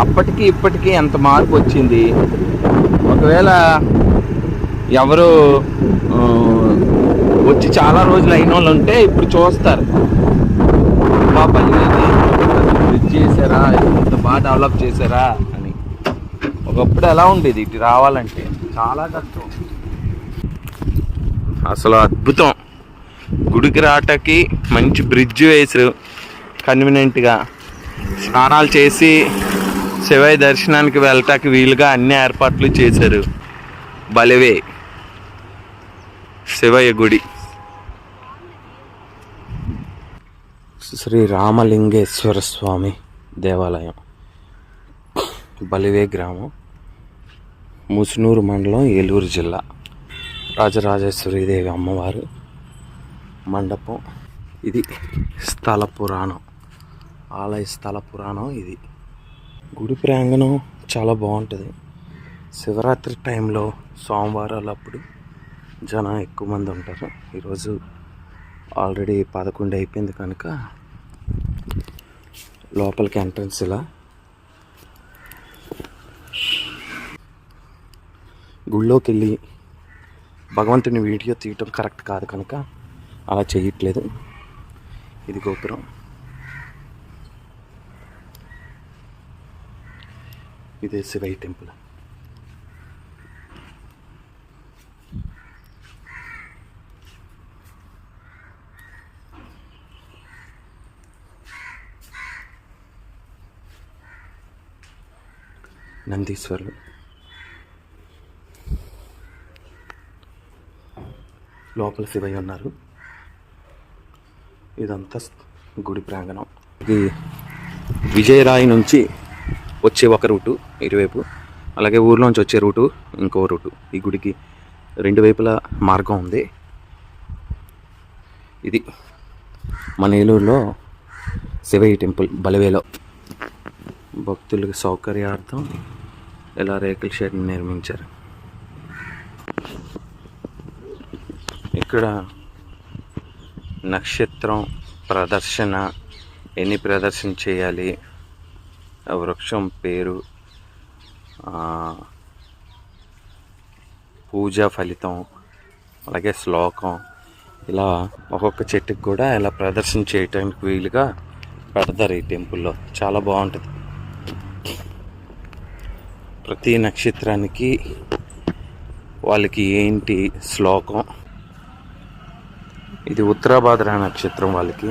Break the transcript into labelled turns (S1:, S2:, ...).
S1: అప్పటికి ఇప్పటికీ ఎంత మార్పు వచ్చింది. ఒకవేళ ఎవరు వచ్చి చాలా రోజులు అయిన వాళ్ళు ఉంటే ఇప్పుడు చూస్తారు, బ్రిడ్జ్ చేశారా, ఇంత బాగా డెవలప్ చేశారా అని. ఒకప్పుడు ఎలా ఉండేది ఇటు రావాలంటే చాలా కష్టం. అసలు అద్భుతం. గుడికి రావటానికి మంచి బ్రిడ్జ్ వేసారు, కన్వీనియంట్గా స్నానాలు చేసి శివయ్య దర్శనానికి వెళ్ళటానికి వీలుగా అన్ని ఏర్పాట్లు చేశారు. బలివే శివయ్య గుడి. శ్రీ రామలింగేశ్వర స్వామి దేవాలయం, బలివే గ్రామం, ముసునూరు మండలం, ఏలూరు జిల్లా. రాజరాజేశ్వరీదేవి అమ్మవారు మండపం. ఇది స్థల పురాణం, ఆలయ స్థల పురాణం. ఇది గుడి ప్రాంగణం చాలా బాగుంటుంది. శివరాత్రి టైంలో సోమవారాలు అప్పుడు జనం ఎక్కువ మంది ఉంటారు. ఈరోజు ఆల్రెడీ 11 అయిపోయింది కనుక లోపలికి ఎంట్రన్స్ ఇలా. గుళ్ళోకి వెళ్ళి భగవంతుని వీడియో తీయటం కరెక్ట్ కాదు కనుక అలా చేయట్లేదు. ఇది గోపురం. ఇదే శివయ్య టెంపుల్. నందీశ్వరులు, లోపల శివయ్య ఉన్నారు. ఇదంతా గుడి ప్రాంగణం. ఇది విజయరాయి నుంచి వచ్చే ఒక రూటు ఇరువైపు, అలాగే ఊర్లోంచి వచ్చే రూటు ఇంకో రూటు. ఈ గుడికి 2 వైపుల మార్గం ఉంది. ఇది మన ఏలూరులో శివయ్య టెంపుల్, బలివేలో. భక్తులకు సౌకర్యార్థం ఇలా రేకుల షెడ్ నిర్మించారు. ఇక్కడ నక్షత్రం ప్రదర్శన, ఎన్ని ప్రదర్శన చేయాలి, వృక్షం పేరు, పూజా ఫలితం, అలాగే శ్లోకం, ఇలా ఒక్కొక్క చెట్టుకి కూడా ఇలా ప్రదర్శన చేయటానికి వీలుగా పెడతారు ఈ టెంపుల్లో. చాలా బాగుంటుంది. ప్రతి నక్షత్రానికి వాళ్ళకి ఏంటి శ్లోకం. ఇది ఉత్తరాభాద్ర నక్షత్రం వాళ్ళకి.